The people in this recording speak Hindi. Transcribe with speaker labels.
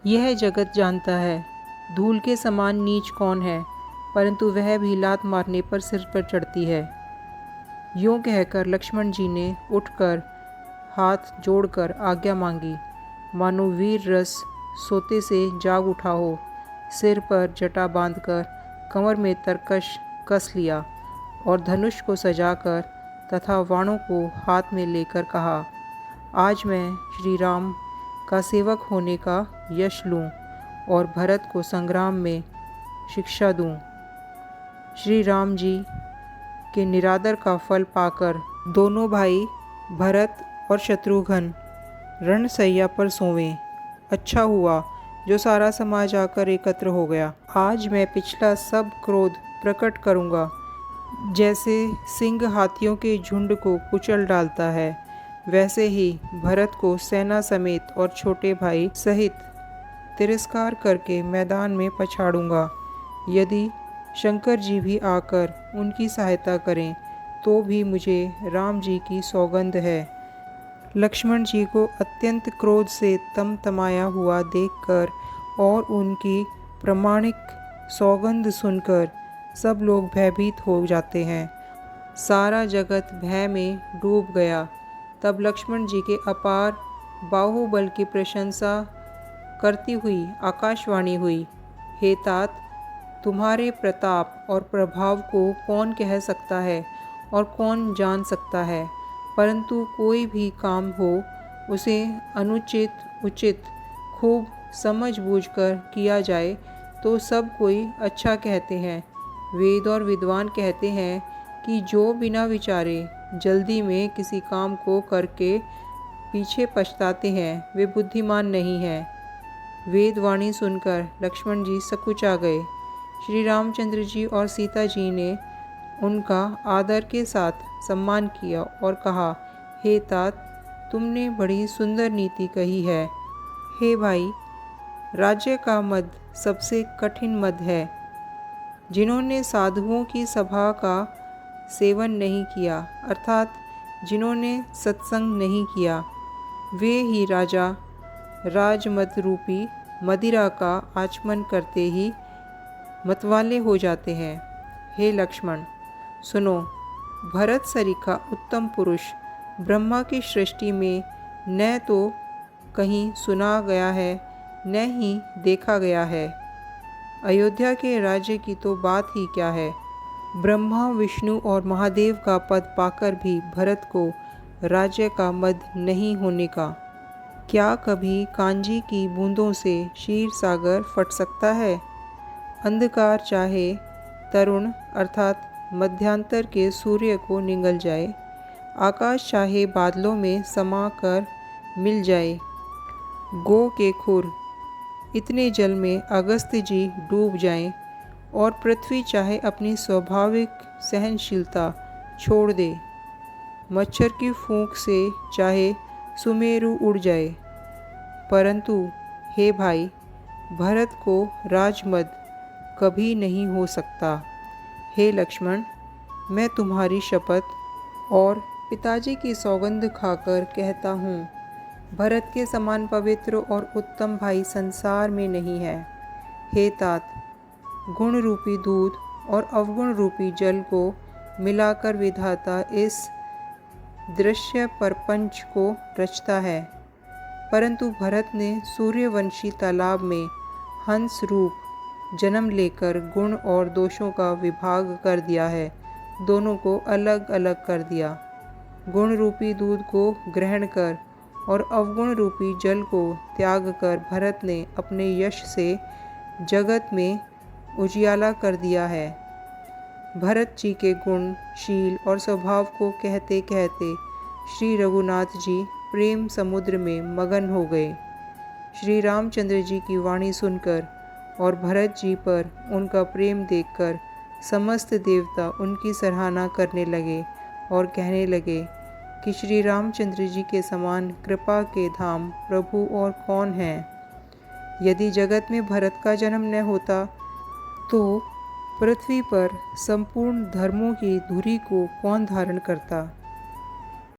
Speaker 1: यह जगत जानता है धूल के समान नीच कौन है, परंतु वह भी लात मारने पर सिर पर चढ़ती है। यूँ कहकर लक्ष्मण जी ने उठकर हाथ जोड़कर आज्ञा मांगी, मानो वीर रस सोते से जाग उठा हो। सिर पर जटा बांधकर कमर में तरकश कस लिया और धनुष को सजाकर तथा वाणों को हाथ में लेकर कहा, आज मैं श्री राम का सेवक होने का यश लूँ और भरत को संग्राम में शिक्षा दूँ। श्री राम जी के निरादर का फल पाकर दोनों भाई भरत और शत्रुघ्न रणसैया पर सोवें। अच्छा हुआ जो सारा समाज आकर एकत्र हो गया। आज मैं पिछला सब क्रोध प्रकट करूँगा। जैसे सिंह हाथियों के झुंड को कुचल डालता है, वैसे ही भरत को सेना समेत और छोटे भाई सहित तिरस्कार करके मैदान में पछाड़ूंगा। यदि शंकर जी भी आकर उनकी सहायता करें तो भी मुझे राम जी की सौगंध है। लक्ष्मण जी को अत्यंत क्रोध से तमतमाया हुआ देखकर और उनकी प्रामाणिक सौगंध सुनकर सब लोग भयभीत हो जाते हैं। सारा जगत भय में डूब गया। तब लक्ष्मण जी के अपार बाहुबल की प्रशंसा करती हुई आकाशवाणी हुई, हे तात, तुम्हारे प्रताप और प्रभाव को कौन कह सकता है और कौन जान सकता है, परंतु कोई भी काम हो उसे अनुचित उचित खूब समझ बूझकर किया जाए तो सब कोई अच्छा कहते हैं। वेद और विद्वान कहते हैं कि जो बिना विचारे जल्दी में किसी काम को करके पीछे पछताते हैं वे बुद्धिमान नहीं हैं। वेद वाणी सुनकर लक्ष्मण जी सकुचा गए। श्री रामचंद्र जी और सीता जी ने उनका आदर के साथ सम्मान किया और कहा, हे तात, तुमने बड़ी सुंदर नीति कही है। हे भाई, राज्य का मद सबसे कठिन मद है। जिन्होंने साधुओं की सभा का सेवन नहीं किया, अर्थात जिन्होंने सत्संग नहीं किया, वे ही राजा राजमद रूपी मदिरा का आचमन करते ही मतवाले हो जाते हैं। हे लक्ष्मण, सुनो, भरत सरीखा उत्तम पुरुष ब्रह्मा की सृष्टि में न तो कहीं सुना गया है न ही देखा गया है। अयोध्या के राज्य की तो बात ही क्या है। ब्रह्मा, विष्णु और महादेव का पद पाकर भी भरत को राज्य का मद नहीं होने का। क्या कभी कांजी की बूंदों से क्षीर सागर फट सकता है? अंधकार चाहे तरुण अर्थात मध्यांतर के सूर्य को निगल जाए, आकाश चाहे बादलों में समा कर मिल जाए, गो के खुर इतने जल में अगस्त्य जी डूब जाएं और पृथ्वी चाहे अपनी स्वाभाविक सहनशीलता छोड़ दे, मच्छर की फूंक से चाहे सुमेरु उड़ जाए, परंतु हे भाई, भरत को राजमद कभी नहीं हो सकता। हे लक्ष्मण, मैं तुम्हारी शपथ और पिताजी की सौगंध खाकर कहता हूँ, भरत के समान पवित्र और उत्तम भाई संसार में नहीं है। हे तात, गुण रूपी दूध और अवगुण रूपी जल को मिलाकर विधाता इस दृश्य परपंच को रचता है, परंतु भरत ने सूर्यवंशी तालाब में हंस रूप जन्म लेकर गुण और दोषों का विभाग कर दिया है, दोनों को अलग अलग कर दिया। गुण रूपी दूध को ग्रहण कर और अवगुण रूपी जल को त्याग कर भरत ने अपने यश से जगत में उजियाला कर दिया है। भरत जी के गुण, शील और स्वभाव को कहते कहते श्री रघुनाथ जी प्रेम समुद्र में मगन हो गए। श्री रामचंद्र जी की वाणी सुनकर और भरत जी पर उनका प्रेम देखकर समस्त देवता उनकी सराहना करने लगे और कहने लगे कि श्री रामचंद्र जी के समान कृपा के धाम प्रभु और कौन है। यदि जगत में भरत का जन्म न होता तो पृथ्वी पर संपूर्ण धर्मों की धुरी को कौन धारण करता।